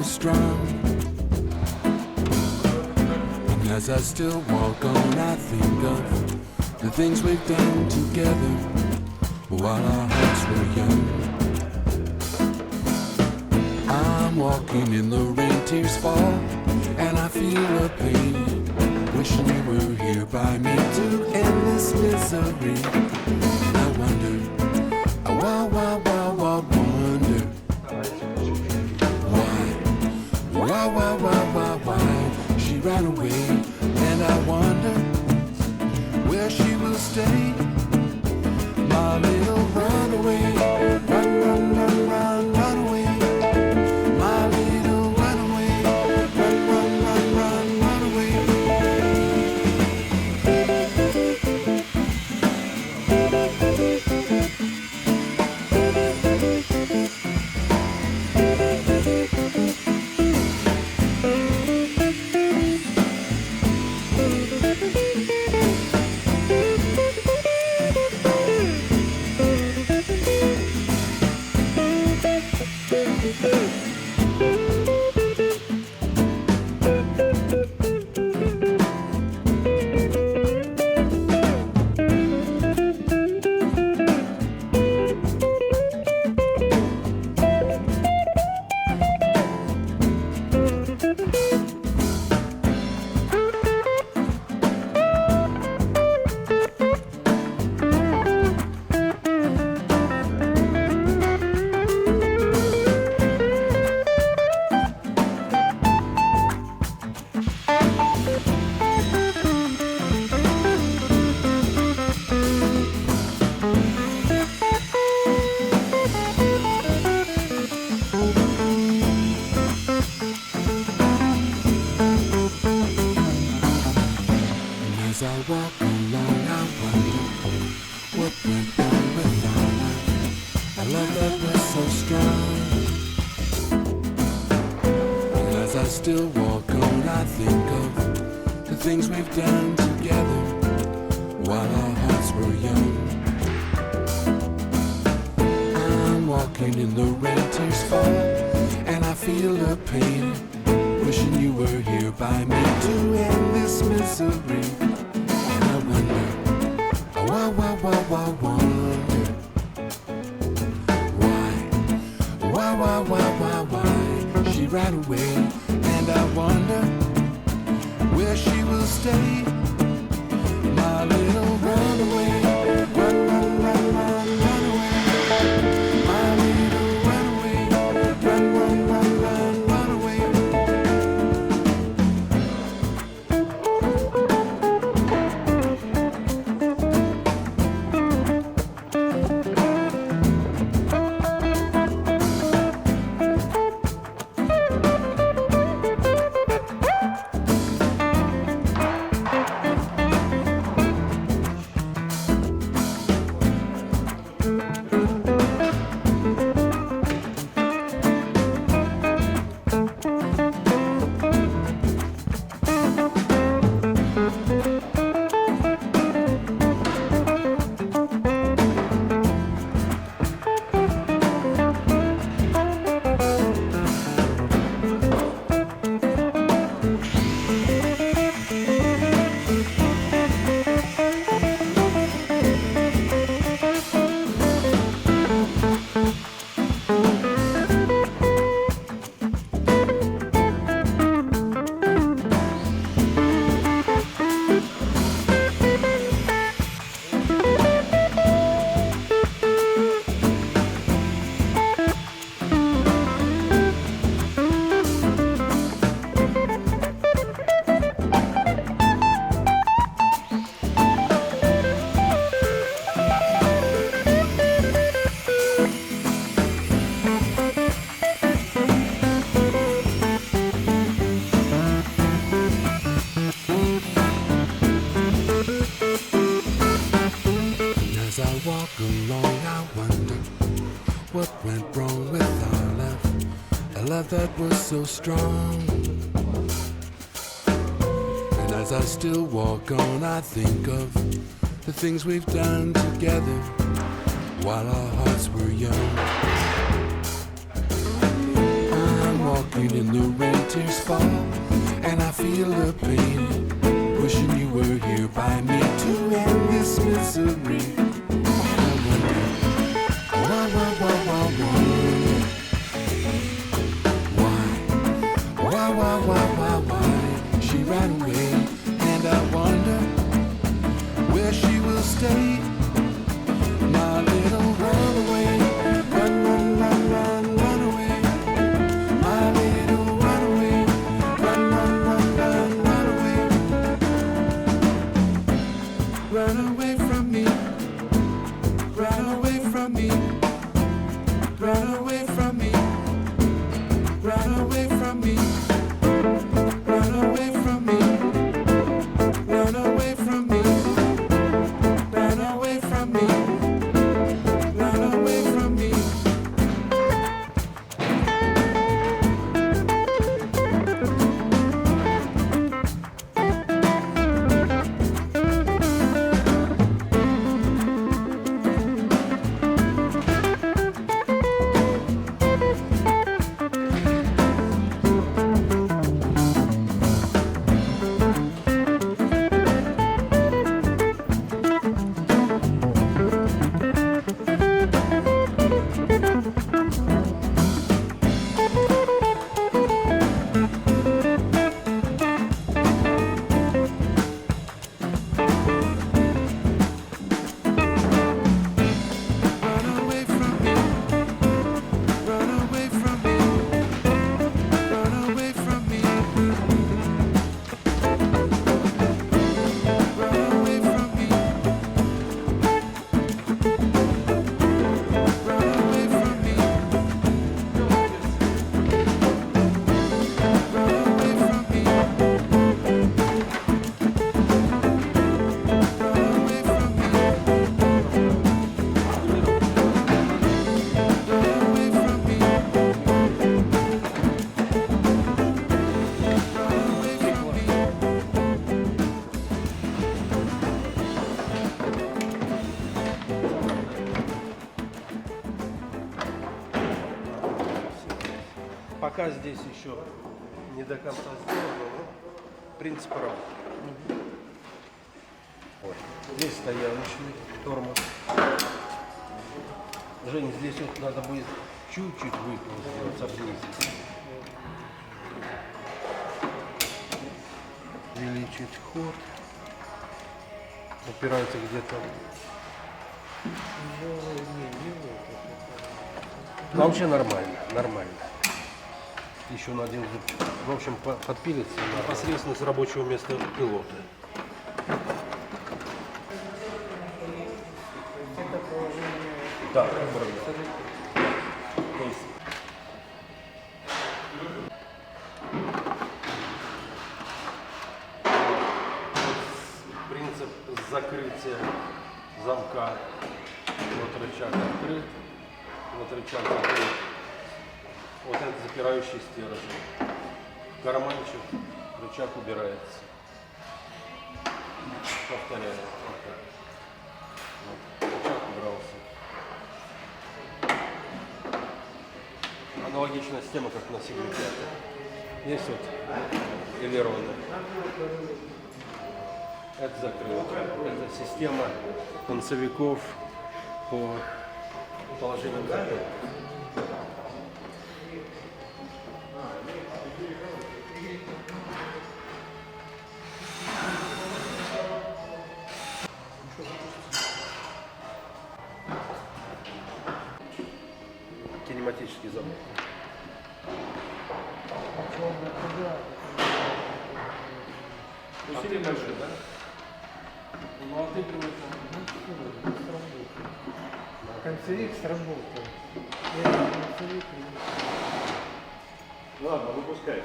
so strong. And as I still walk on, I think of the things we've done together while our hearts were young. I'm walking in the rain, tears fall, and I feel a pain, wishing you were here by me to end this misery. I wonder, I wonder why she ran away, and I wonder where she will stay. My little runaway, run away. My little runaway, run away. Still walk on, I think of the things we've done together while our hearts were young. I'm walking in the rain, tears fall, and I feel the pain, wishing you were here by me to end this misery. And I wonder, why she ran away. And I wonder where she will stay. My little runaway, run away. My little runaway, run away. That was so strong. And as I still walk on, I think of the things we've done together while our hearts were young. I'm walking walking in the rain, tears fall, and I feel the pain. Wishing you were here by me to end this misery. I wonder, why, she ran away, and I wonder where she will stay. My little runaway, run, run, run, run, run away. My little runaway, run, run, run, run, run away. Run away from me, run away from me, run away from me, run away from me. Run away from me, run away from me, run away from me, run away from me. Пока здесь еще не до конца сделано, но принцип работы. Вот. Здесь стояночный тормоз. Жень, здесь вот надо будет чуть-чуть выполнить, сделать, обнизить. Увеличить ход. Упирается где-то. Но вообще нормально, нормально. Еще на один зуб. В общем, подпилится непосредственно с рабочего места пилота. Да, принцип закрытия замка. Вот рычаг открыт, вот рычаг закрыт. Вот это запирающий стержень. Карманчик, рычаг убирается. Повторяю. Вот. Рычаг убрался. Аналогичная система, как на Сигме 5. Есть вот элероны. Это закрыто. Это система концевиков по положению закрыта. Кинематический замок. Усилие большое, да? Ну, а ты концевик сработал. Ладно, выпускай.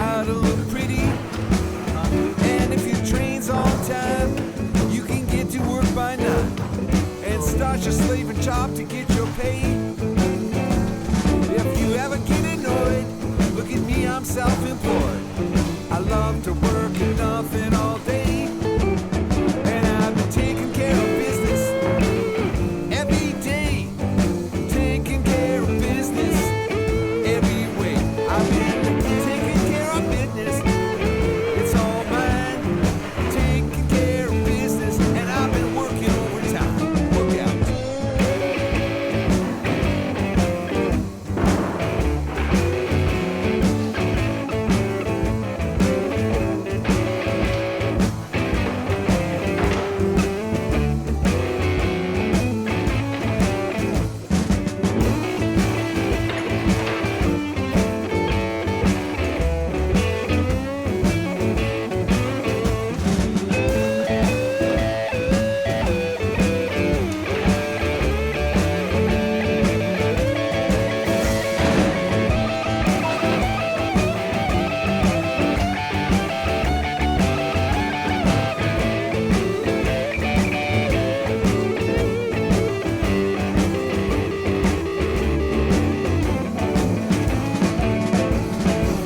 try to look pretty. And if your train's on time, you can get to work by 9 and start your slaving job to get your pay. If you ever get annoyed, look at me, I'm self-employed. I love to work and nothing all day, and I've been taking care of business every day, taking care of business every way. I've been taking care of business, it's all mine, taking care of business, and I've been working overtime. Look out.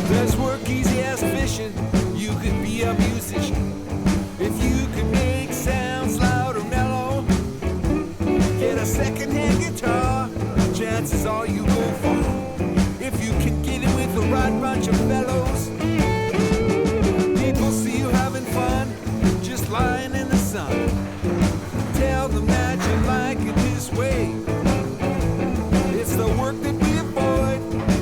There's work easy as fishing. You could be a musician if you could make sounds loud or mellow. Get a second-hand guitar, chances are you go far if you can get it with the right bunch of fellows. People see you having fun, just lying in the sun. Tell them that you like it this way. It's the work that we avoid,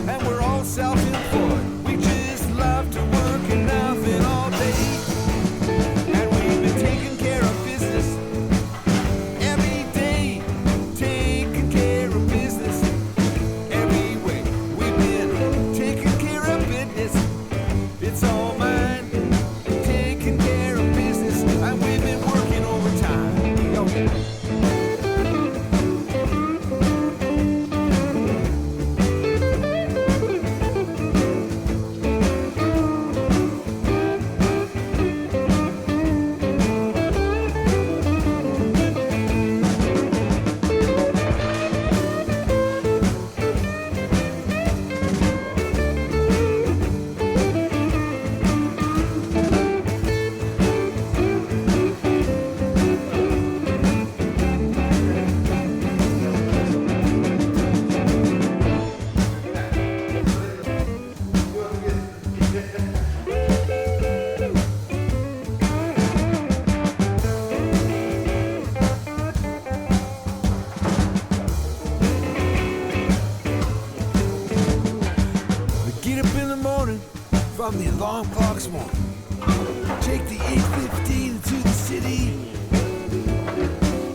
and we're all self-employed. We just love to work and nothing all day, and we've been taking care of business every day, taking care of business every way. We've been taking care of business, it's all mine, taking care of business, and we've been working overtime. Okay. Get up in the morning from the alarm clock's warning. Take the 8:15 to the city.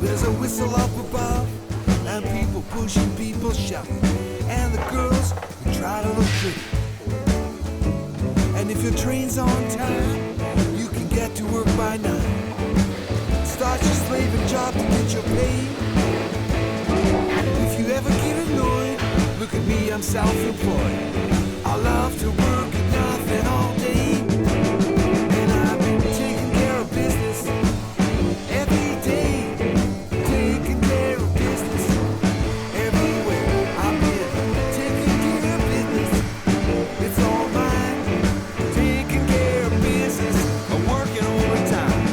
There's a whistle up above, and people pushing, people shouting, and the girls who try to look pretty. And if your train's on time, you can get to work by 9. Start your slaving job to get your pay. If you ever get annoyed, look at me, I'm self-employed. I love to work and nothing all day, and I've been taking care of business every day, taking care of business everywhere. I've been taking care of business, it's all mine, taking care of business, I'm working overtime.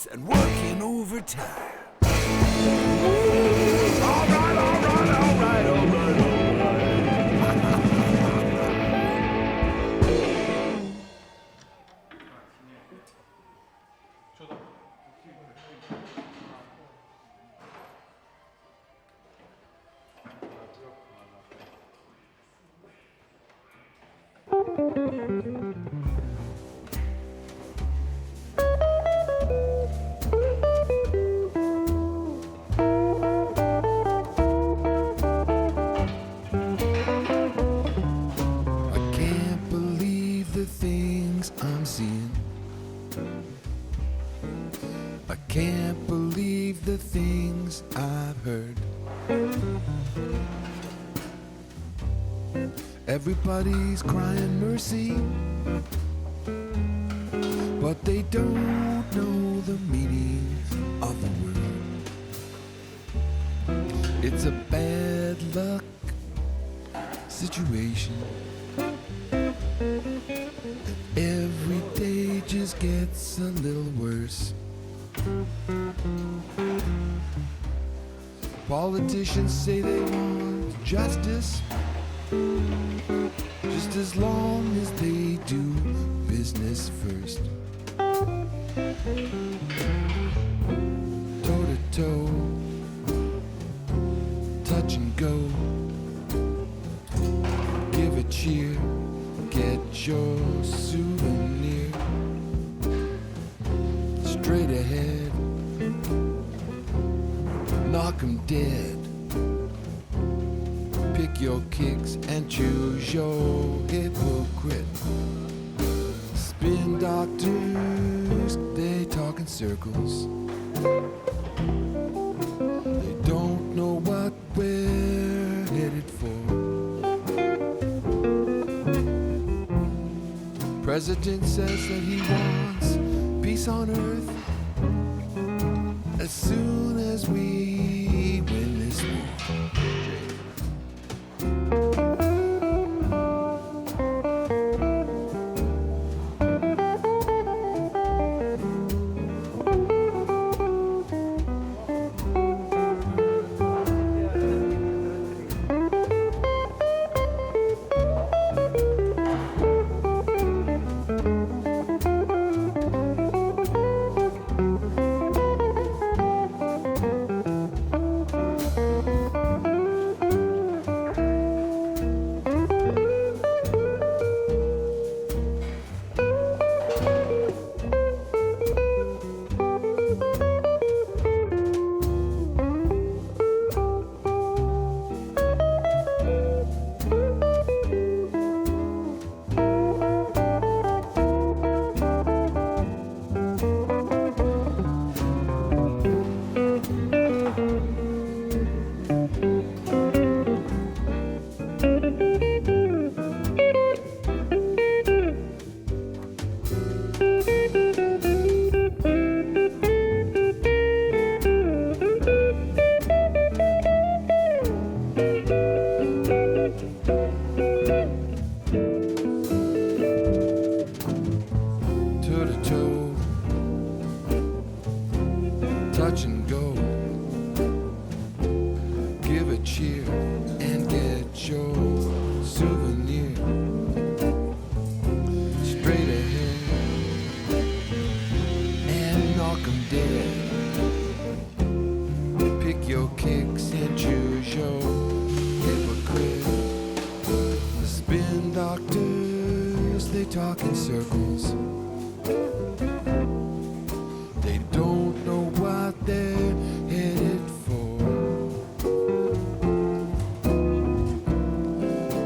business and working overtime. All right, all right, all right, all right, all right. I can't believe the things I've heard. Everybody's crying mercy, but they don't know the meaning of the word. It's a bad luck situation. Every day just gets a little worse. Politicians say they want justice, just as long as they do business first. Toe to toe, touch and go. Give a cheer, get your souvenir. Straight ahead, knock 'em dead. Pick your kicks and choose your hypocrite. Spin doctors, they talk in circles. They don't know what we're headed for. President says that he wants peace on earth as soon as we win this war.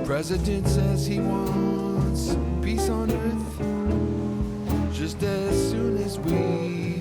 President says he wants peace on earth just as soon as we